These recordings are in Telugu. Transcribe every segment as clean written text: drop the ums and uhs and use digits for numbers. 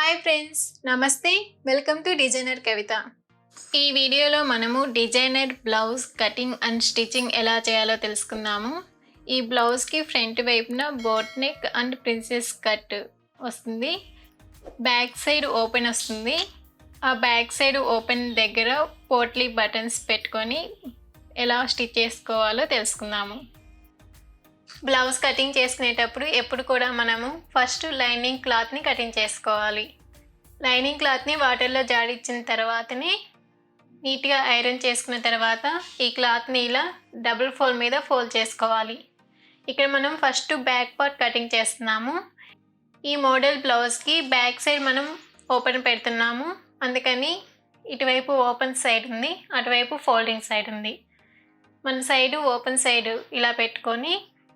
హాయ్ ఫ్రెండ్స్, నమస్తే. వెల్కమ్ టు డిజైనర్ కవిత. ఈ వీడియోలో మనము designer blouse cutting and stitching ఎలా చేయాలో తెలుసుకుందాము. ఈ బ్లౌజ్కి ఫ్రంట్ వైపున boat neck and princess cut వస్తుంది. బ్యాక్ సైడ్ ఓపెన్ వస్తుంది. ఆ బ్యాక్ సైడ్ ఓపెన్ దగ్గర పోట్లీ బటన్స్ పెట్టుకొని ఎలా స్టిచ్ చేసుకోవాలో తెలుసుకుందాము. బ్లౌజ్ కటింగ్ చేసుకునేటప్పుడు ఎప్పుడు కూడా మనము ఫస్ట్ లైనింగ్ క్లాత్ని కటింగ్ చేసుకోవాలి. లైనింగ్ క్లాత్ని వాటర్లో జాడించిన తర్వాతనే నీట్గా ఐరన్ చేసుకున్న తర్వాత ఈ క్లాత్ని ఇలా డబుల్ ఫోల్డ్ మీద ఫోల్డ్ చేసుకోవాలి. ఇక్కడ మనం ఫస్ట్ బ్యాక్ పార్ట్ కటింగ్ చేస్తున్నాము. ఈ మోడల్ బ్లౌజ్కి బ్యాక్ సైడ్ మనం ఓపెన్ పెడుతున్నాము. అందుకని ఇటువైపు ఓపెన్ సైడ్ ఉంది, అటువైపు ఫోల్డింగ్ సైడ్ ఉంది. మన సైడు ఓపెన్ సైడ్ ఇలా పెట్టుకొని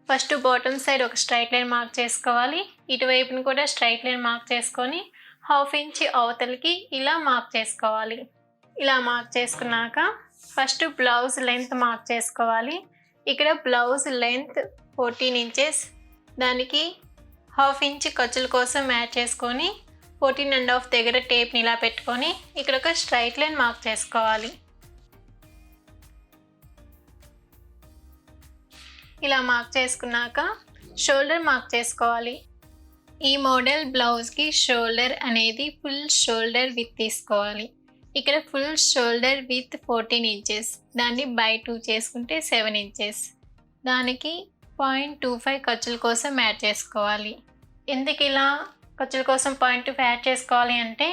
ఫస్ట్ బాటమ్ సైడ్ ఒక స్ట్రైట్ లైన్ మార్క్ చేసుకోవాలి. ఇటువైపుని కూడా స్ట్రైట్ లైన్ మార్క్ చేసుకొని 1/2 ఇంచ్ అవతలకి ఇలా మార్క్ చేసుకోవాలి. ఇలా మార్క్ చేసుకున్నాక ఫస్ట్ బ్లౌజ్ లెంత్ మార్క్ చేసుకోవాలి. ఇక్కడ బ్లౌజ్ లెంత్ 14 ఇంచెస్, దానికి 1/2 ఇంచ్ ఖర్చుల కోసం యాడ్ చేసుకొని 14.5 దగ్గర టేప్ని ఇలా పెట్టుకొని ఇక్కడ ఒక స్ట్రైట్ లైన్ మార్క్ చేసుకోవాలి. ఇలా మార్క్ చేసుకున్నాక షోల్డర్ మార్క్ చేసుకోవాలి. ఈ మోడల్ బ్లౌజ్కి షోల్డర్ అనేది ఫుల్ షోల్డర్ విత్ తీసుకోవాలి. ఇక్కడ ఫుల్ షోల్డర్ విత్ 14 ఇంచెస్, దాన్ని బై 2 చేసుకుంటే 7 ఇంచెస్. దానికి 0.25 ఖర్చుల కోసం యాడ్ చేసుకోవాలి. ఎందుకు ఇలా ఖర్చుల కోసం 0.25 యాడ్ చేసుకోవాలి అంటే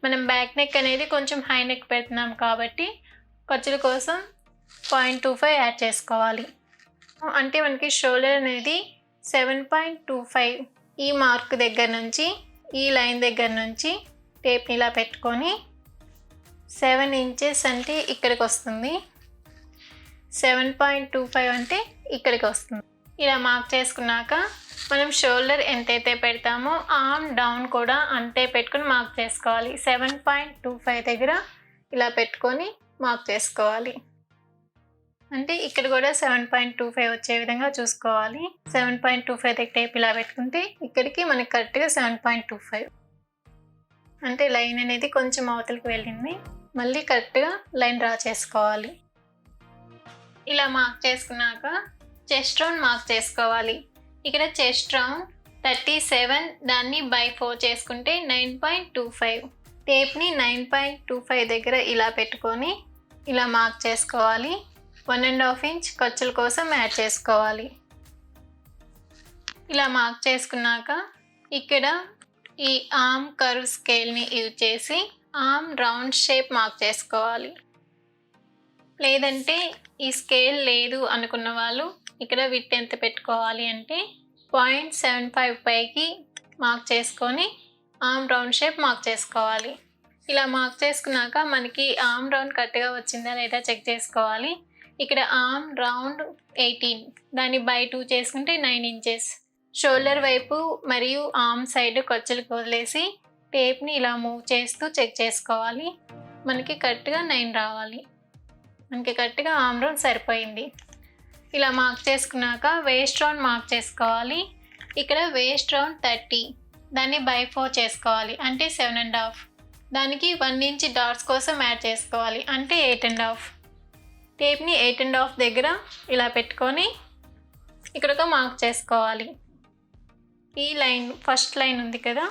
మనం బ్యాక్ నెక్ అనేది కొంచెం హై నెక్ పెడుతున్నాం కాబట్టి ఖర్చుల కోసం 0.25 యాడ్ చేసుకోవాలి. అంటే మనకి షోల్డర్ అనేది 7.25 ఈ మార్క్ దగ్గర నుంచి ఈ లైన్ దగ్గర నుంచి టేప్ని ఇలా పెట్టుకొని 7 ఇంచెస్ అంటే ఇక్కడికి వస్తుంది, 7.25 అంటే ఇక్కడికి వస్తుంది. ఇలా మార్క్ చేసుకున్నాక మనం షోల్డర్ ఎంతైతే పెడతామో ఆర్మ్ డౌన్ కూడా అంతే పెట్టుకొని మార్క్ చేసుకోవాలి. 7.25 దగ్గర ఇలా పెట్టుకొని మార్క్ చేసుకోవాలి. అంటే ఇక్కడ కూడా 7.25 వచ్చే విధంగా చూసుకోవాలి. 7.25 దగ్గర టేప్ ఇలా పెట్టుకుంటే ఇక్కడికి మనకి కరెక్ట్గా 7.25. అంటే లైన్ అనేది కొంచెం అవతలకి వెళ్ళింది, మళ్ళీ కరెక్ట్గా లైన్ డ్రా చేసుకోవాలి. ఇలా మార్క్ చేసుకున్నాక చెస్ట్ రౌండ్ మార్క్ చేసుకోవాలి. ఇక్కడ చెస్ట్ రౌండ్ 37, దాన్ని బై 4 చేసుకుంటే 9.25. టేప్ని 9.25 దగ్గర ఇలా పెట్టుకొని ఇలా మార్క్ చేసుకోవాలి. 1.5 ఇంచ్ ఖర్చుల కోసం యాడ్ చేసుకోవాలి. ఇలా మార్క్ చేసుకున్నాక ఇక్కడ ఈ ఆర్మ్ కర్వ్ స్కేల్ని యూజ్ చేసి ఆర్మ్ రౌండ్ షేప్ మార్క్ చేసుకోవాలి. లేదంటే ఈ స్కేల్ లేదు అనుకున్న వాళ్ళు ఇక్కడ విడ్త్ ఎంత పెట్టుకోవాలి అంటే 0.75 పైకి మార్క్ చేసుకొని ఆర్మ్ రౌండ్ షేప్ మార్క్ చేసుకోవాలి. ఇలా మార్క్ చేసుకున్నాక మనకి ఆర్మ్ రౌండ్ కరెక్ట్గా వచ్చిందా లేదా చెక్ చేసుకోవాలి. ఇక్కడ ఆర్మ్ రౌండ్ 18, దాన్ని బై 2 చేసుకుంటే 9 ఇంచెస్. షోల్డర్ వైపు మరియు ఆర్మ్ సైడ్ ఖర్చులకు వదిలేసి టేప్ని ఇలా మూవ్ చేస్తూ చెక్ చేసుకోవాలి. మనకి కరెక్ట్గా 9 రావాలి. మనకి కరెక్ట్గా ఆర్మ్ రౌండ్ సరిపోయింది. ఇలా మార్క్ చేసుకున్నాక వేస్ట్ రౌండ్ మార్క్ చేసుకోవాలి. ఇక్కడ వేస్ట్ రౌండ్ 30, దాన్ని బై 4 చేసుకోవాలి అంటే 7.5. దానికి 1 ఇంచ్ డాట్స్ కోసం యాడ్ చేసుకోవాలి అంటే 8.5. టేప్ని 8.5 దగ్గర ఇలా పెట్టుకొని ఇక్కడ ఒక మార్క్ చేసుకోవాలి. ఈ లైన్ ఫస్ట్ లైన్ ఉంది కదా,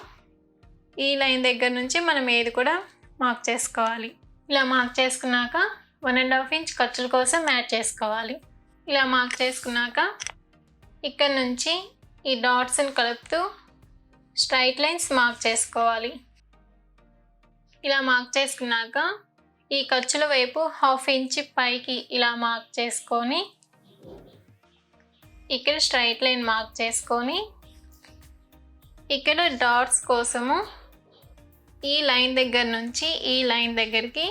ఈ లైన్ దగ్గర నుంచి మనం ఏది కూడా మార్క్ చేసుకోవాలి. ఇలా మార్క్ చేసుకున్నాక 1.5 ఇంచ్ ఖర్చుల కోసం యాడ్ చేసుకోవాలి. ఇలా మార్క్ చేసుకున్నాక ఇక్కడ నుంచి ఈ డాట్స్ని కలుపుతూ స్ట్రైట్ లైన్స్ మార్క్ చేసుకోవాలి. ఇలా మార్క్ చేసుకున్నాక ఈ ఖర్చుల వైపు 1/2 ఇంచ్ పైకి ఇలా మార్క్ చేసుకొని ఇక్కడ స్ట్రైట్ లైన్ మార్క్ చేసుకొని ఇక్కడ డాట్స్ కోసము ఈ లైన్ దగ్గర నుంచి ఈ లైన్ దగ్గరికి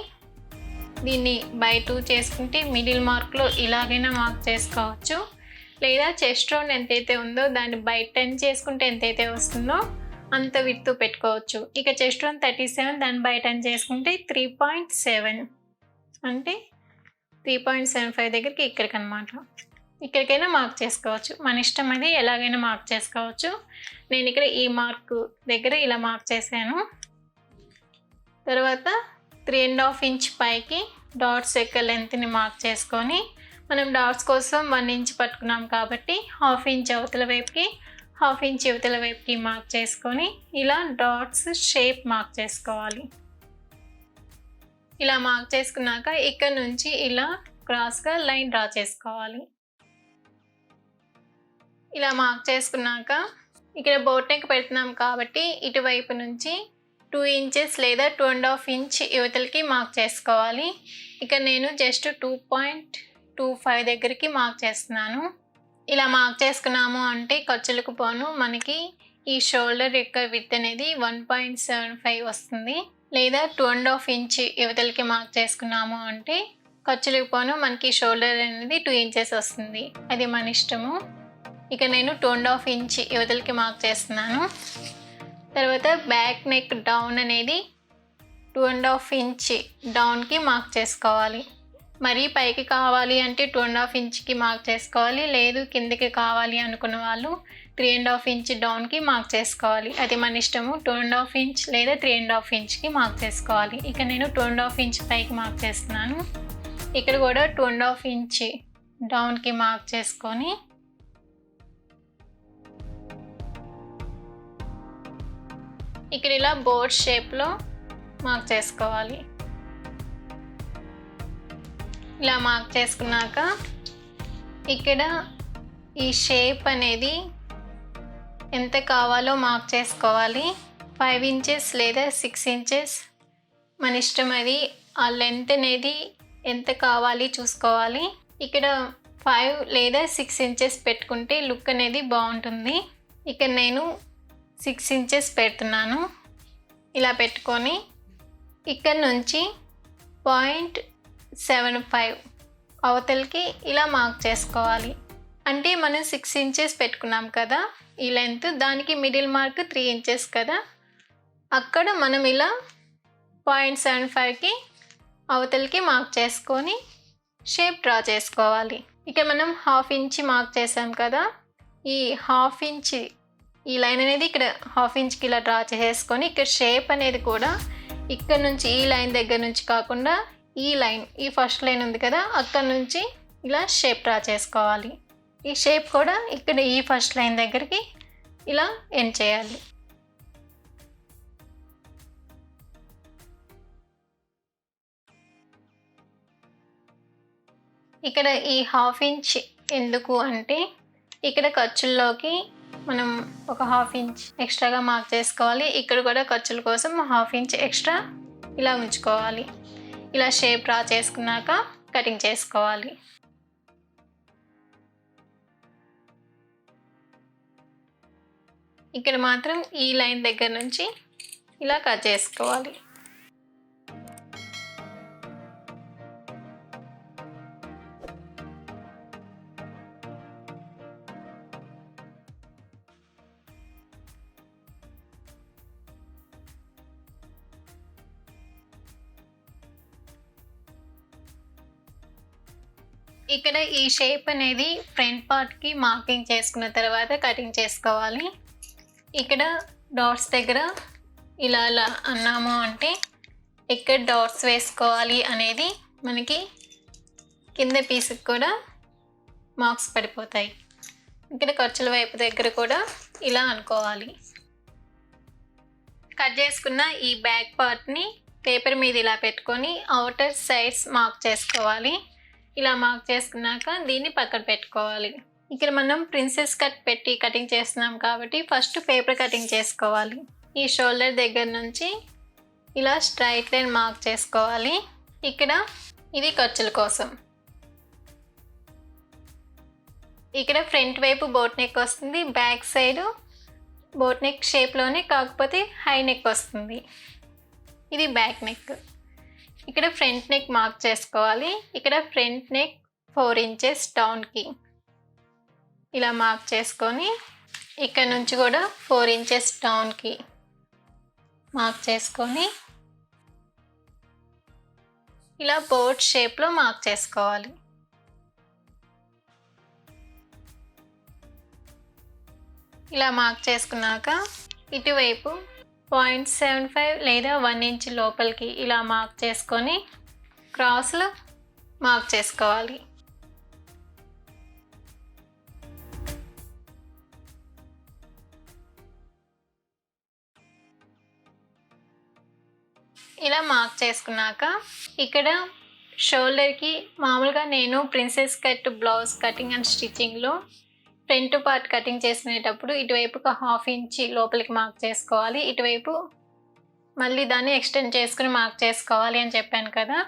దీన్ని బై 2 చేసుకుంటే మిడిల్ మార్క్లో ఇలాగైనా మార్క్ చేసుకోవచ్చు. లేదా చెస్ట్ రౌండ్ ఎంతైతే ఉందో దాన్ని బై 10 చేసుకుంటే ఎంతైతే వస్తుందో అంత విడ్త్ పెట్టుకోవచ్చు. ఇక చెస్ట్ రౌండ్ 37, దాన్ని బై 10 చేసుకుంటే 3.7 అంటే 3.75 దగ్గరికి ఇక్కడికి అనమాట. ఇక్కడికైనా మార్క్ చేసుకోవచ్చు, మన ఇష్టం, అది ఎలాగైనా మార్క్ చేసుకోవచ్చు. నేను ఇక్కడ ఈ మార్క్ దగ్గర ఇలా మార్క్ చేశాను. తర్వాత 3.5 ఇంచ్ పైకి డాట్స్ యొక్క లెంత్ని మార్క్ చేసుకొని, మనం డాట్స్ కోసం 1 ఇంచ్ పట్టుకున్నాం కాబట్టి 1/2 ఇంచ్ అవతల వైపుకి 1/2 ఇంచ్ యువతల వైపుకి మార్క్ చేసుకొని ఇలా డాట్స్ షేప్ మార్క్ చేసుకోవాలి. ఇలా మార్క్ చేసుకున్నాక ఇక్కడ నుంచి ఇలా క్రాస్గా లైన్ డ్రా చేసుకోవాలి. ఇలా మార్క్ చేసుకున్నాక ఇక్కడ బోట్ నెక్ పెడుతున్నాం కాబట్టి ఇటువైపు నుంచి 2 ఇంచెస్ లేదా 2.5 ఇంచ్ యువతలకి మార్క్ చేసుకోవాలి. ఇక్కడ నేను జస్ట్ 2.25 దగ్గరికి మార్క్ చేస్తున్నాను. ఇలా మార్క్ చేసుకున్నాము అంటే ఖర్చులకు పోను మనకి ఈ షోల్డర్ యొక్క విడ్త్ అనేది 1.75 వస్తుంది. లేదా 2.5 ఇంచ్ యువతలకి మార్క్ చేసుకున్నాము అంటే ఖర్చులకు పోను మనకి షోల్డర్ అనేది 2 ఇంచెస్ వస్తుంది. అది మన ఇష్టము. ఇక నేను 2.5 ఇంచ్ యువతలకి మార్క్ చేస్తున్నాను. తర్వాత బ్యాక్ నెక్ డౌన్ అనేది 2.5 ఇంచ్ డౌన్కి మార్క్ చేసుకోవాలి. మరీ పైకి కావాలి అంటే 2.5 ఇంచ్కి మార్క్ చేసుకోవాలి. లేదు కిందకి కావాలి అనుకున్న వాళ్ళు 3.5 ఇంచ్ డౌన్కి మార్క్ చేసుకోవాలి. అది మన ఇష్టము. 2.5 ఇంచ్ లేదా 3.5 ఇంచ్కి మార్క్ చేసుకోవాలి. ఇక నేను 2.5 ఇంచ్ పైకి మార్క్ చేస్తున్నాను. ఇక్కడ కూడా 2.5 ఇంచ్ డౌన్కి మార్క్ చేసుకొని ఇక్కడ ఇలా బోర్డ్ షేప్లో మార్క్ చేసుకోవాలి. ఇలా మార్క్ చేసుకున్నాక ఇక్కడ ఈ షేప్ అనేది ఎంత కావాలో మార్క్ చేసుకోవాలి. 5 ఇంచెస్ లేదా 6 ఇంచెస్ మన ఇష్టం. అది ఆ లెంత్ అనేది ఎంత కావాలి చూసుకోవాలి. ఇక్కడ 5 లేదా 6 ఇంచెస్ పెట్టుకుంటే లుక్ అనేది బాగుంటుంది. ఇక్కడ నేను 6 ఇంచెస్ పెడుతున్నాను. ఇలా పెట్టుకొని ఇక్కడ నుంచి 0.75 అవతలకి ఇలా మార్క్ చేసుకోవాలి. అంటే మనం 6 ఇంచెస్ పెట్టుకున్నాం కదా ఈ లెంత్, దానికి మిడిల్ మార్క్ 3 ఇంచెస్ కదా, అక్కడ మనం ఇలా 0.75కి అవతలకి మార్క్ చేసుకొని షేప్ డ్రా చేసుకోవాలి. ఇక మనం 1/2 ఇంచ్ మార్క్ చేసాం కదా, ఈ 1/2 ఇంచ్ ఈ లైన్ అనేది ఇక్కడ 1/2 ఇంచ్కి ఇలా డ్రా చేసుకొని ఇక్కడ షేప్ అనేది కూడా ఇక్కడ నుంచి ఈ లైన్ దగ్గర నుంచి కాకుండా ఈ లైన్, ఈ ఫస్ట్ లైన్ ఉంది కదా అక్కడ నుంచి ఇలా షేప్ డ్రా చేసుకోవాలి. ఈ షేప్ కూడా ఇక్కడ ఈ ఫస్ట్ లైన్ దగ్గరికి ఇలా ఎండ్ చేయాలి. ఇక్కడ ఈ 1/2 ఇంచ్ ఎందుకు అంటే ఇక్కడ ఖర్చుల్లోకి మనం ఒక 1/2 ఇంచ్ ఎక్స్ట్రాగా మార్క్ చేసుకోవాలి. ఇక్కడ కూడా ఖర్చుల కోసం 1/2 ఇంచ్ ఎక్స్ట్రా ఇలా ఉంచుకోవాలి. ఇలా షేప్ డ్రా చేసుకున్నాక కటింగ్ చేసుకోవాలి. ఇక్కడ మాత్రం ఈ లైన్ దగ్గర నుంచి ఇలా కట్ చేసుకోవాలి. ఇక్కడ ఈ షేప్ అనేది ఫ్రంట్ పార్ట్కి మార్కింగ్ చేసుకున్న తర్వాత కటింగ్ చేసుకోవాలి. ఇక్కడ డాట్స్ దగ్గర ఇలా అలా అన్నాము అంటే ఎక్కడ డాట్స్ వేసుకోవాలి అనేది మనకి కింద పీస్కి కూడా మార్క్స్ పడిపోతాయి. ఇక్కడ ఖర్చుల వైపు దగ్గర కూడా ఇలా అనుకోవాలి. కట్ చేసుకున్న ఈ బ్యాక్ పార్ట్ని పేపర్ మీద ఇలా పెట్టుకొని అవుటర్ సైడ్స్ మార్క్ చేసుకోవాలి. ఇలా మార్క్ చేసుకున్నాక దీన్ని పక్కన పెట్టుకోవాలి. ఇక్కడ మనం ప్రిన్సెస్ కట్ పెట్టి కటింగ్ చేస్తున్నాం కాబట్టి ఫస్ట్ పేపర్ కటింగ్ చేసుకోవాలి. ఈ షోల్డర్ దగ్గర నుంచి ఇలా స్ట్రైట్ లైన్ మార్క్ చేసుకోవాలి. ఇక్కడ ఇది ఖర్చుల కోసం. ఇక్కడ ఫ్రంట్ వైపు బోట్ నెక్ వస్తుంది, బ్యాక్ సైడ్ బోట్ నెక్ షేప్లోనే కాకపోతే హై నెక్ వస్తుంది. ఇది బ్యాక్ నెక్. ఇక్కడ ఫ్రంట్ నెక్ మార్క్ చేసుకోవాలి. ఇక్కడ ఫ్రంట్ నెక్ 4 ఇంచెస్ డౌన్కి ఇలా మార్క్ చేసుకొని ఇక్కడ నుంచి కూడా 4 ఇంచెస్ డౌన్కి మార్క్ చేసుకొని ఇలా బోట్ షేప్లో మార్క్ చేసుకోవాలి. ఇలా మార్క్ చేసుకున్నాక ఇటువైపు 0.75 లేదా 1 ఇంచ్ లోపలికి ఇలా మార్క్ చేసుకొని క్రాస్లో మార్క్ చేసుకోవాలి. ఇలా మార్క్ చేసుకున్నాక ఇక్కడ షోల్డర్కి మామూలుగా నేను princess cut blouse cutting and స్టిచ్చింగ్లో ఫ్రంట్ పార్ట్ కటింగ్ చేసుకునేటప్పుడు ఇటువైపు ఒక 1/2 ఇంచ్ లోపలికి మార్క్ చేసుకోవాలి, ఇటువైపు మళ్ళీ దాన్ని ఎక్స్టెండ్ చేసుకుని మార్క్ చేసుకోవాలి అని చెప్పాను కదా.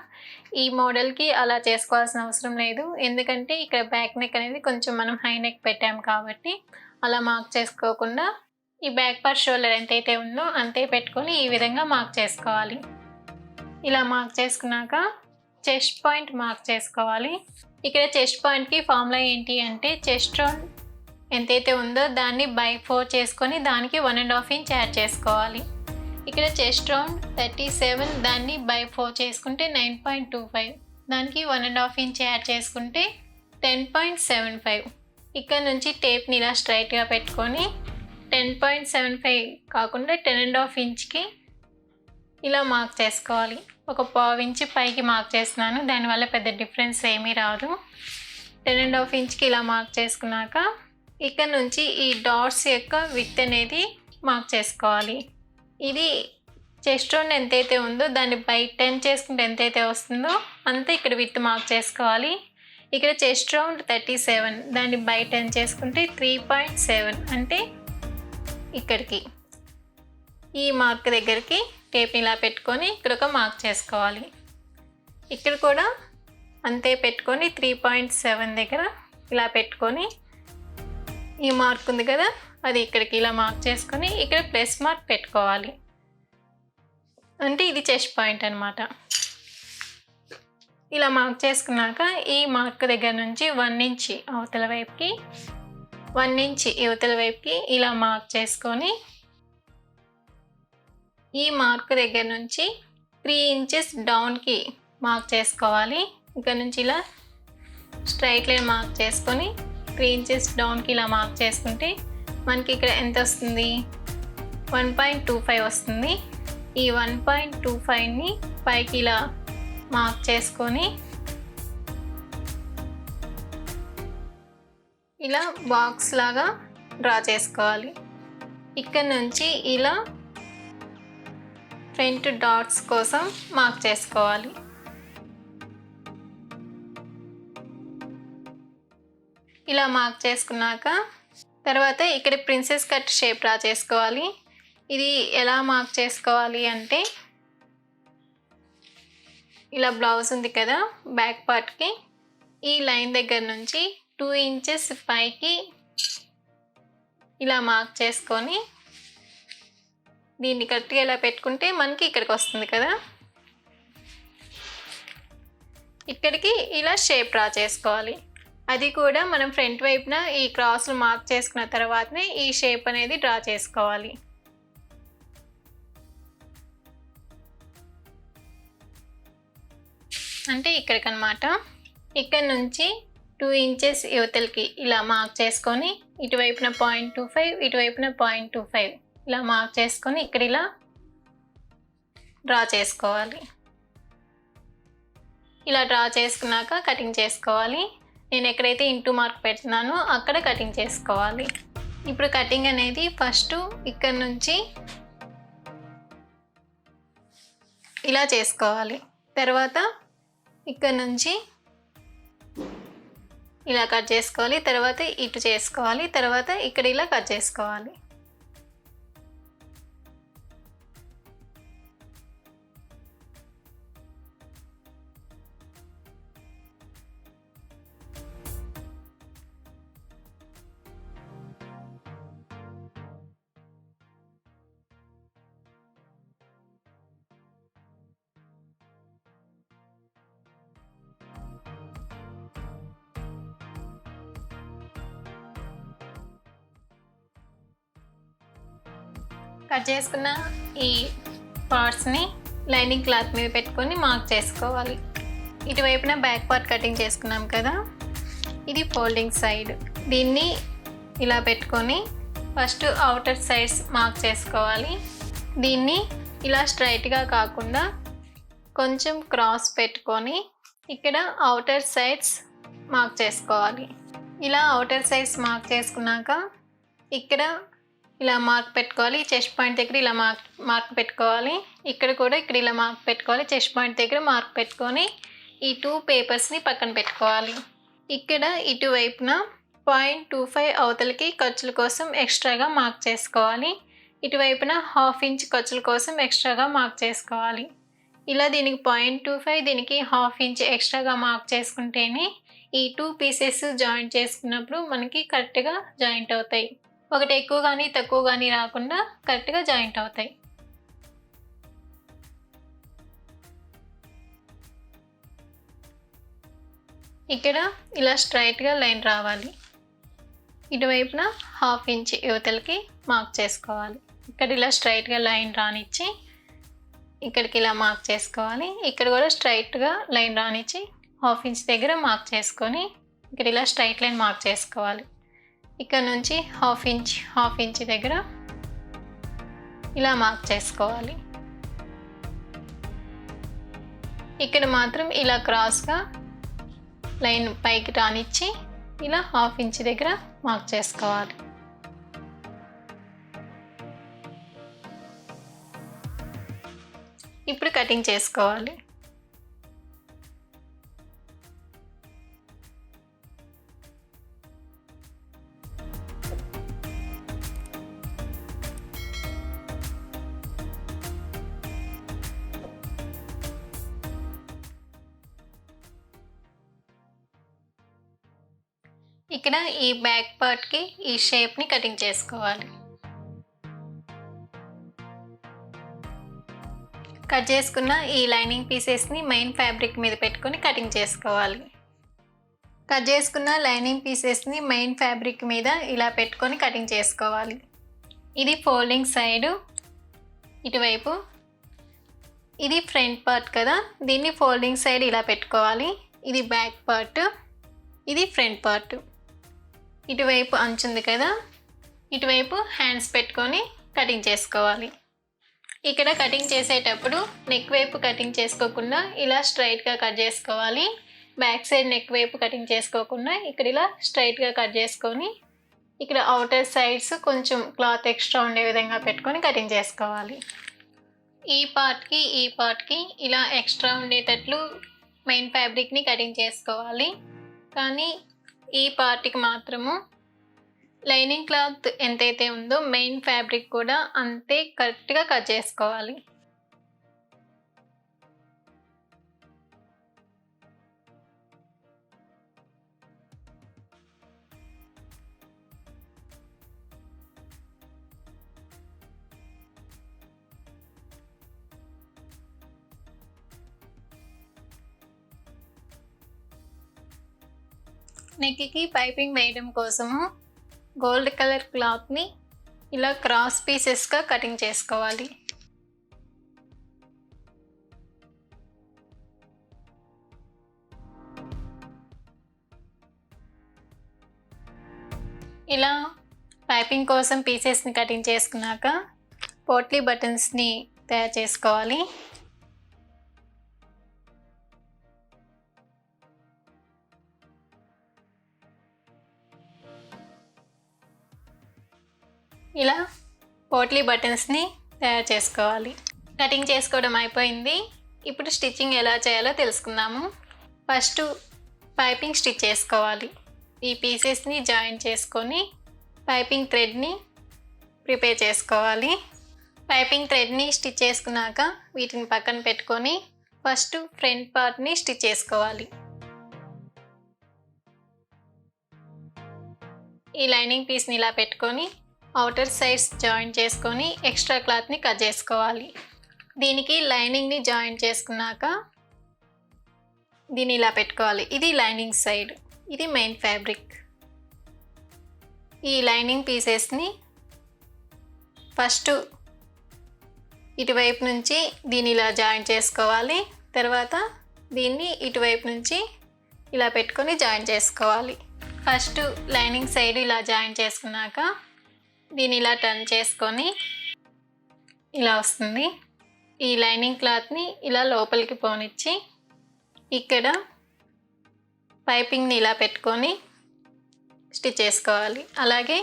ఈ మోడల్కి అలా చేసుకోవాల్సిన అవసరం లేదు, ఎందుకంటే ఇక్కడ బ్యాక్ నెక్ అనేది కొంచెం మనం హై నెక్ పెట్టాము కాబట్టి అలా మార్క్ చేసుకోకుండా ఈ బ్యాక్ పార్ట్ షోల్డర్ ఎంతైతే ఉందో అంతే పెట్టుకొని ఈ విధంగా మార్క్ చేసుకోవాలి. ఇలా మార్క్ చేసుకున్నాక చెస్ట్ పాయింట్ మార్క్ చేసుకోవాలి. ఇక్కడ చెస్ట్ పాయింట్కి ఫార్ములా ఏంటి అంటే చెస్ట్ రౌండ్ ఎంతైతే ఉందో దాన్ని బై 4 చేసుకొని దానికి 1.5 ఇంచ్ యాడ్ చేసుకోవాలి. ఇక్కడ చెస్ట్ రౌండ్ 37, దాన్ని బై 4 చేసుకుంటే 9.25, దానికి 1.5 ఇంచ్ యాడ్ చేసుకుంటే 10.75. ఇక్కడ నుంచి టేప్ని ఇలా స్ట్రైట్గా పెట్టుకొని 10.75 కాకుండా 10.5 ఇంచ్కి ఇలా మార్క్ చేసుకోవాలి. ఒక 1/2 ఇంచ్ పైకి మార్క్ చేస్తున్నాను, దానివల్ల పెద్ద డిఫరెన్స్ ఏమీ రాదు. 10.5 ఇంచ్కి ఇలా మార్క్ చేసుకున్నాక ఇక్కడ నుంచి ఈ డాట్స్ యొక్క విడ్త్ అనేది మార్క్ చేసుకోవాలి. ఇది చెస్ట్ రౌండ్ ఎంతైతే ఉందో దాన్ని బై 10 చేసుకుంటే ఎంతైతే వస్తుందో అంతే ఇక్కడ విడ్త్ మార్క్ చేసుకోవాలి. ఇక్కడ చెస్ట్ రౌండ్ 37, దాన్ని బై 10 చేసుకుంటే 3.7, అంటే ఇక్కడికి ఈ మార్క్ దగ్గరికి టేప్ని ఇలా పెట్టుకొని ఇక్కడ ఒక మార్క్ చేసుకోవాలి. ఇక్కడ కూడా అంతే పెట్టుకొని 3.7 దగ్గర ఇలా పెట్టుకొని ఈ మార్క్ ఉంది కదా అది ఇక్కడికి ఇలా మార్క్ చేసుకొని ఇక్కడ ప్లస్ మార్క్ పెట్టుకోవాలి, అంటే ఇది చెస్ట్ పాయింట్ అనమాట. ఇలా మార్క్ చేసుకున్నాక ఈ మార్క్ దగ్గర నుంచి 1 ఇంచ్ అవతల వైపుకి 1 ఇంచ్ యువతల వైపుకి ఇలా మార్క్ చేసుకొని ఈ మార్క్ దగ్గర నుంచి 3 ఇంచెస్ డౌన్కి మార్క్ చేసుకోవాలి. ఇక్కడ నుంచి ఇలా స్ట్రైట్ లైన్ మార్క్ చేసుకొని 3 ఇంచెస్ డౌన్కి ఇలా మార్క్ చేసుకుంటే మనకి ఇక్కడ ఎంత వస్తుంది, 1.25 వస్తుంది. ఈ 1.25ని పైకి ఇలా మార్క్ చేసుకొని ఇలా బాక్స్ లాగా డ్రా చేసుకోవాలి. ఇక్కడ నుంచి ఇలా ఫ్రంట్ డాట్స్ కోసం మార్క్ చేసుకోవాలి. ఇలా మార్క్ చేసుకున్నాక తర్వాత ఇక్కడ ప్రిన్సెస్ కట్ షేప్ డ్రా చేసుకోవాలి. ఇది ఎలా మార్క్ చేసుకోవాలి అంటే ఇలా బ్లౌజ్ ఉంది కదా బ్యాక్ పార్ట్కి ఈ లైన్ దగ్గర నుంచి 2 ఇంచెస్ పైకి ఇలా మార్క్ చేసుకొని దీన్ని కరెక్ట్గా ఇలా పెట్టుకుంటే మనకి ఇక్కడికి వస్తుంది కదా, ఇక్కడికి ఇలా షేప్ డ్రా చేసుకోవాలి. అది కూడా మనం ఫ్రంట్ వైపున ఈ క్రాస్లు మార్క్ చేసుకున్న తర్వాతనే ఈ షేప్ అనేది డ్రా చేసుకోవాలి. అంటే ఇక్కడికి అనమాట. ఇక్కడ నుంచి 2 ఇంచెస్ యువతలకి ఇలా మార్క్ చేసుకొని ఇటువైపున 0.25, ఇటువైపున 0.25 ఇలా మార్క్ చేసుకొని ఇక్కడ ఇలా డ్రా చేసుకోవాలి. ఇలా డ్రా చేసుకున్నాక కటింగ్ చేసుకోవాలి. నేను ఎక్కడైతే ఇంటూ మార్క్ పెడుతున్నానో అక్కడ కటింగ్ చేసుకోవాలి. ఇప్పుడు కటింగ్ అనేది ఫస్ట్ ఇక్కడ నుంచి ఇలా చేసుకోవాలి, తర్వాత ఇక్కడ నుంచి ఇలా కట్ చేసుకోవాలి, తర్వాత ఇటు చేసుకోవాలి, తర్వాత ఇక్కడ ఇలా కట్ చేసుకోవాలి. కట్ చేసుకున్న ఈ పార్ట్స్ని లైనింగ్ క్లాత్ మీద పెట్టుకొని మార్క్ చేసుకోవాలి. ఇటువైపున బ్యాక్ పార్ట్ కటింగ్ చేసుకున్నాం కదా, ఇది ఫోల్డింగ్ సైడ్. దీన్ని ఇలా పెట్టుకొని ఫస్ట్ అవుటర్ సైడ్స్ మార్క్ చేసుకోవాలి. దీన్ని ఇలా స్ట్రైట్గా కాకుండా కొంచెం క్రాస్ పెట్టుకొని ఇక్కడ అవుటర్ సైడ్స్ మార్క్ చేసుకోవాలి. ఇలా అవుటర్ సైడ్స్ మార్క్ చేసుకున్నాక ఇక్కడ ఇలా మార్క్ పెట్టుకోవాలి. చెస్ట్ పాయింట్ దగ్గర ఇలా మార్క్ పెట్టుకోవాలి. ఇక్కడ కూడా ఇక్కడ ఇలా మార్క్ పెట్టుకోవాలి. చెస్ట్ పాయింట్ దగ్గర మార్క్ పెట్టుకొని ఈ 2 పేపర్స్ని పక్కన పెట్టుకోవాలి. ఇక్కడ ఇటువైపున 0.25 అవతలకి ఖర్చుల కోసం ఎక్స్ట్రాగా మార్క్ చేసుకోవాలి. ఇటువైపున 1/2 ఇంచ్ ఖర్చుల కోసం ఎక్స్ట్రాగా మార్క్ చేసుకోవాలి. ఇలా దీనికి 0.25 దీనికి 1/2 ఇంచ్ ఎక్స్ట్రాగా మార్క్ చేసుకుంటేనే ఈ 2 పీసెస్ జాయింట్ చేసుకున్నప్పుడు మనకి కరెక్ట్గా జాయింట్ అవుతాయి. ఒకటి ఎక్కువ కానీ తక్కువ కానీ రాకుండా కరెక్ట్గా జాయింట్ అవుతాయి. ఇక్కడ ఇలా స్ట్రైట్గా లైన్ రావాలి. ఇటువైపున 1/2 ఇంచ్ యువతలకి మార్క్ చేసుకోవాలి. ఇక్కడ ఇలా స్ట్రైట్గా లైన్ రానిచ్చి ఇక్కడికి ఇలా మార్క్ చేసుకోవాలి. ఇక్కడ కూడా స్ట్రైట్గా లైన్ రానిచ్చి 1/2 ఇంచ్ దగ్గర మార్క్ చేసుకొని ఇక్కడ ఇలా స్ట్రైట్ లైన్ మార్క్ చేసుకోవాలి. ఇక్కడ నుంచి 1/2 ఇంచ్ దగ్గర ఇలా మార్క్ చేసుకోవాలి. ఇక్కడ మాత్రం ఇలా క్రాస్గా లైన్ పైకి రానిచ్చి ఇలా 1/2 ఇంచ్ దగ్గర మార్క్ చేసుకోవాలి. ఇప్పుడు కటింగ్ చేసుకోవాలి. ఇక్కడ ఈ బ్యాక్ పార్ట్కి ఈ షేప్ని కటింగ్ చేసుకోవాలి. కట్ చేసుకున్న ఈ లైనింగ్ పీసెస్ని మెయిన్ ఫ్యాబ్రిక్ మీద పెట్టుకొని కటింగ్ చేసుకోవాలి. కట్ చేసుకున్న లైనింగ్ పీసెస్ని మెయిన్ ఫ్యాబ్రిక్ మీద ఇలా పెట్టుకొని కటింగ్ చేసుకోవాలి. ఇది ఫోల్డింగ్ సైడు ఇటువైపు, ఇది ఫ్రంట్ పార్ట్ కదా, దీన్ని ఫోల్డింగ్ సైడ్ ఇలా పెట్టుకోవాలి. ఇది బ్యాక్ పార్ట్, ఇది ఫ్రంట్ పార్ట్. ఇటువైపు అంచుంది కదా, ఇటువైపు హ్యాండ్స్ పెట్టుకొని కటింగ్ చేసుకోవాలి. ఇక్కడ కటింగ్ చేసేటప్పుడు నెక్ వైపు కటింగ్ చేసుకోకుండా ఇలా స్ట్రైట్గా కట్ చేసుకోవాలి. బ్యాక్ సైడ్ నెక్ వైపు కటింగ్ చేసుకోకుండా ఇక్కడ ఇలా స్ట్రైట్గా కట్ చేసుకొని ఇక్కడ అవుటర్ సైడ్స్ కొంచెం క్లాత్ ఎక్స్ట్రా ఉండే విధంగా పెట్టుకొని కటింగ్ చేసుకోవాలి. ఈ పార్ట్కి ఇలా ఎక్స్ట్రా ఉండేటట్లు మెయిన్ ఫ్యాబ్రిక్ని కటింగ్ చేసుకోవాలి. కానీ ఈ పార్ట్కి మాత్రము లైనింగ్ క్లాత్ ఎంతైతే ఉందో మెయిన్ ఫ్యాబ్రిక్ కూడా అంతే కరెక్ట్గా కట్ చేసుకోవాలి. నెక్కి పైపింగ్ వేయడం కోసము గోల్డ్ కలర్ క్లాత్ని ఇలా క్రాస్ పీసెస్గా కటింగ్ చేసుకోవాలి. ఇలా పైపింగ్ కోసం పీసెస్ని కటింగ్ చేసుకున్నాక పోట్లీ బటన్స్ని తయారు చేసుకోవాలి. ఇలా పోట్లీ బటన్స్ని తయారు చేసుకోవాలి. కటింగ్ చేసుకోవడం అయిపోయింది. ఇప్పుడు స్టిచ్చింగ్ ఎలా చేయాలో తెలుసుకుందాము. ఫస్ట్ పైపింగ్ స్టిచ్ చేసుకోవాలి. ఈ పీసెస్ని జాయిన్ చేసుకొని పైపింగ్ థ్రెడ్ని ప్రిపేర్ చేసుకోవాలి. పైపింగ్ థ్రెడ్ని స్టిచ్ చేసుకున్నాక వీటిని పక్కన పెట్టుకొని ఫస్ట్ ఫ్రంట్ పార్ట్ని స్టిచ్ చేసుకోవాలి. ఈ లైనింగ్ పీస్ని ఇలా పెట్టుకొని అవుటర్ సైడ్స్ జాయిన్ చేసుకొని ఎక్స్ట్రా క్లాత్ని కట్ చేసుకోవాలి. దీనికి లైనింగ్ని జాయిన్ చేసుకున్నాక దీన్ని ఇలా పెట్టుకోవాలి. ఇది లైనింగ్ సైడ్, ఇది మెయిన్ ఫ్యాబ్రిక్. ఈ లైనింగ్ పీసెస్ని ఫస్ట్ ఇటువైపు నుంచి దీన్ని ఇలా జాయిన్ చేసుకోవాలి. తర్వాత దీన్ని ఇటువైపు నుంచి ఇలా పెట్టుకొని జాయిన్ చేసుకోవాలి. ఫస్ట్ లైనింగ్ సైడ్ ఇలా జాయిన్ చేసుకున్నాక దీన్ని ఇలా టర్న్ చేసుకొని ఇలా వస్తుంది. ఈ లైనింగ్ క్లాత్ని ఇలా లోపలికి పోనిచ్చి ఇక్కడ పైపింగ్ని ఇలా పెట్టుకొని స్టిచ్ చేసుకోవాలి. అలాగే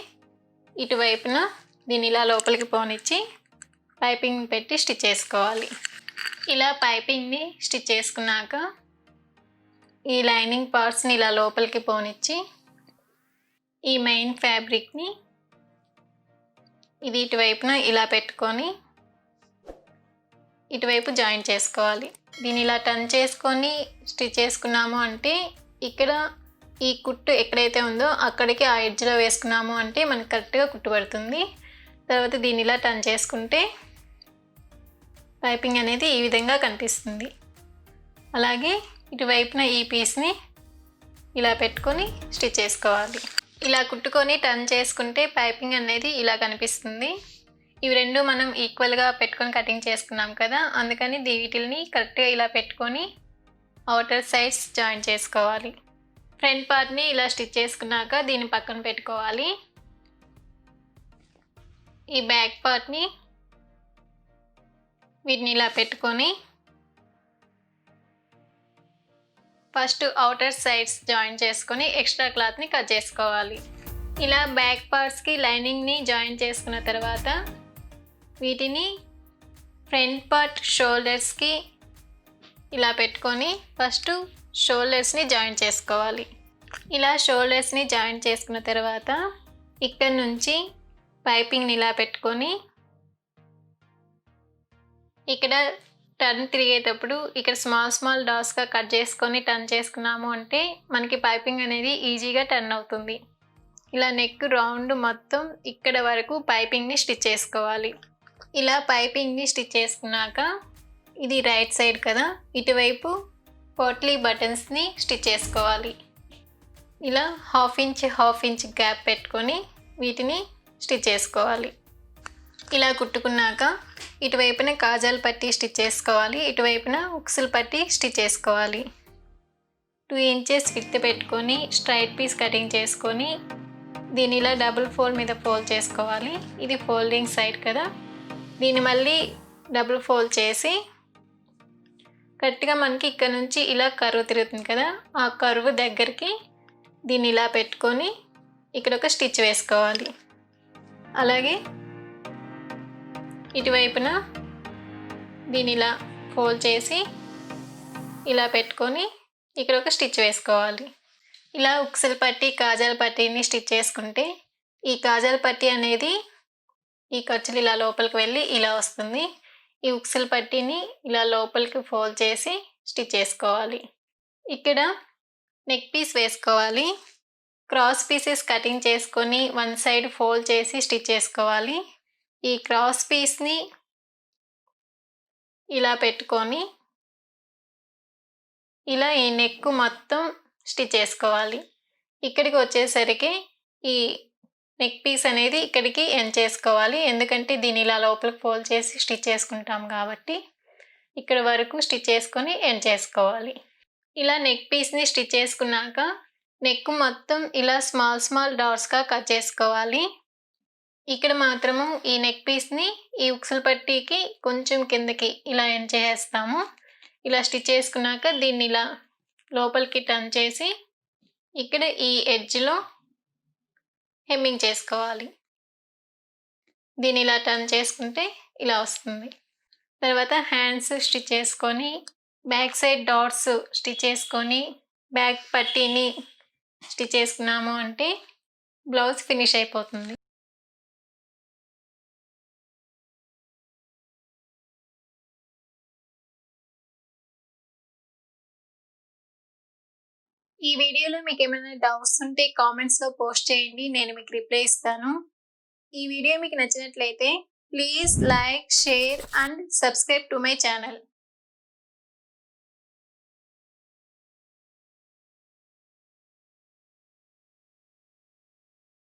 ఇటువైపున దీన్ని ఇలా లోపలికి పోనిచ్చి పైపింగ్ పెట్టి స్టిచ్ చేసుకోవాలి. ఇలా పైపింగ్ని స్టిచ్ చేసుకున్నాక ఈ లైనింగ్ పార్ట్స్ని ఇలా లోపలికి పోనిచ్చి ఈ మెయిన్ ఫ్యాబ్రిక్ని ఇది ఇటువైపున ఇలా పెట్టుకొని ఇటువైపు జాయిన్ చేసుకోవాలి. దీన్ని ఇలా టర్న్ చేసుకొని స్టిచ్ చేసుకున్నాము అంటే ఇక్కడ ఈ కుట్టు ఎక్కడైతే ఉందో అక్కడికి ఆ ఎడ్జ్లో వేసుకున్నాము అంటే మనకు కరెక్ట్గా కుట్టు పడుతుంది. తర్వాత దీన్ని ఇలా టర్న్ చేసుకుంటే పైపింగ్ అనేది ఈ విధంగా కనిపిస్తుంది. అలాగే ఇటువైపున ఈ పీస్ని ఇలా పెట్టుకొని స్టిచ్ చేసుకోవాలి. ఇలా కుట్టుకొని టర్న్ చేసుకుంటే పైపింగ్ అనేది ఇలా కనిపిస్తుంది. ఇవి రెండు మనం ఈక్వల్గా పెట్టుకొని కటింగ్ చేసుకున్నాం కదా, అందుకని వీటిని కరెక్ట్గా ఇలా పెట్టుకొని అవుటర్ సైడ్స్ జాయిన్ చేసుకోవాలి. ఫ్రంట్ పార్ట్ని ఇలా స్టిచ్ చేసుకున్నాక దీన్ని పక్కన పెట్టుకోవాలి. ఈ బ్యాక్ పార్ట్ని వీటిని ఇలా పెట్టుకొని ఫస్ట్ అవుటర్ సైడ్స్ జాయిన్ చేసుకొని ఎక్స్ట్రా క్లాత్ని కట్ చేసుకోవాలి. ఇలా బ్యాక్ పార్ట్స్కి లైనింగ్ని జాయిన్ చేసుకున్న తర్వాత వీటిని ఫ్రంట్ పార్ట్ షోల్డర్స్కి ఇలా పెట్టుకొని ఫస్ట్ షోల్డర్స్ని జాయిన్ చేసుకోవాలి. ఇలా షోల్డర్స్ని జాయిన్ చేసుకున్న తర్వాత ఇక్కడ నుంచి పైపింగ్ని ఇలా పెట్టుకొని ఇక్కడ టర్న్ తిరిగేటప్పుడు ఇక్కడ స్మాల్ డాట్స్గా కట్ చేసుకొని టర్న్ చేసుకున్నాము అంటే మనకి పైపింగ్ అనేది ఈజీగా టర్న్ అవుతుంది. ఇలా నెక్ రౌండ్ మొత్తం ఇక్కడ వరకు పైపింగ్ని స్టిచ్ చేసుకోవాలి. ఇలా పైపింగ్ని స్టిచ్ చేసుకున్నాక ఇది రైట్ సైడ్ కదా, ఇటువైపు పోట్లీ బటన్స్ని స్టిచ్ చేసుకోవాలి. ఇలా హాఫ్ ఇంచ్ గ్యాప్ పెట్టుకొని వీటిని స్టిచ్ చేసుకోవాలి. ఇలా కుట్టుకున్నాక ఇటువైపున కాజాలు పట్టి స్టిచ్ చేసుకోవాలి, ఇటువైపున ఉక్సులు పట్టి స్టిచ్ చేసుకోవాలి. 2 ఇంచెస్ విడ్త్ పెట్టుకొని స్ట్రైట్ పీస్ కటింగ్ చేసుకొని దీన్ని ఇలా డబుల్ ఫోల్డ్ మీద ఫోల్డ్ చేసుకోవాలి. ఇది ఫోల్డింగ్ సైడ్ కదా, దీన్ని మళ్ళీ డబుల్ ఫోల్డ్ చేసి కరెక్ట్గా మనకి ఇక్కడ నుంచి ఇలా కర్వ్ తిరుగుతుంది కదా, ఆ కర్వ్ దగ్గరికి దీన్ని ఇలా పెట్టుకొని ఇక్కడ ఒక స్టిచ్ వేసుకోవాలి. అలాగే ఇటువైపున దీన్ని ఇలా ఫోల్డ్ చేసి ఇలా పెట్టుకొని ఇక్కడ ఒక స్టిచ్ వేసుకోవాలి. ఇలా ఉక్సులు పట్టి కాజాల పట్టీని స్టిచ్ చేసుకుంటే ఈ కాజాల పట్టీ అనేది ఈ ఖర్చులు ఇలా లోపలికి వెళ్ళి ఇలా వస్తుంది. ఈ ఉక్సులు పట్టీని ఇలా లోపలికి ఫోల్డ్ చేసి స్టిచ్ చేసుకోవాలి. ఇక్కడ నెక్ పీస్ వేసుకోవాలి. క్రాస్ పీసెస్ కటింగ్ చేసుకొని వన్ సైడ్ ఫోల్డ్ చేసి స్టిచ్ చేసుకోవాలి. ఈ క్రాస్ పీస్ని ఇలా పెట్టుకొని ఇలా ఈ నెక్ మొత్తం స్టిచ్ చేసుకోవాలి. ఇక్కడికి వచ్చేసరికి ఈ నెక్ పీస్ అనేది ఇక్కడికి ఎండ్ చేసుకోవాలి, ఎందుకంటే దీన్ని ఇలా లోపలికి ఫోల్డ్ చేసి స్టిచ్ చేసుకుంటాం కాబట్టి ఇక్కడ వరకు స్టిచ్ చేసుకొని ఎండ్ చేసుకోవాలి. ఇలా నెక్ పీస్ని స్టిచ్ చేసుకున్నాక నెక్ మొత్తం ఇలా స్మాల్ డాట్స్గా కట్ చేసుకోవాలి. ఇక్కడ మాత్రము ఈ నెక్ పీస్ని ఈ ఉక్సులు పట్టీకి కొంచెం కిందకి ఇలా ఎండ్ చేసేస్తాము. ఇలా స్టిచ్ చేసుకున్నాక దీన్ని ఇలా లోపలికి టర్న్ చేసి ఇక్కడ ఈ ఎడ్జ్లో హెమ్మింగ్ చేసుకోవాలి. దీన్ని ఇలా టర్న్ చేసుకుంటే ఇలా వస్తుంది. తర్వాత హ్యాండ్స్ స్టిచ్ చేసుకొని బ్యాక్ సైడ్ డాట్స్ స్టిచ్ చేసుకొని బ్యాక్ పట్టీని స్టిచ్ చేసుకున్నాము అంటే బ్లౌజ్ ఫినిష్ అయిపోతుంది. ఈ వీడియోలో మీకు ఏమైనా డౌట్స్ ఉంటే కామెంట్స్లో పోస్ట్ చేయండి, నేను మీకు రిప్లై ఇస్తాను. ఈ వీడియో మీకు నచ్చినట్లయితే please like, share and subscribe to my channel.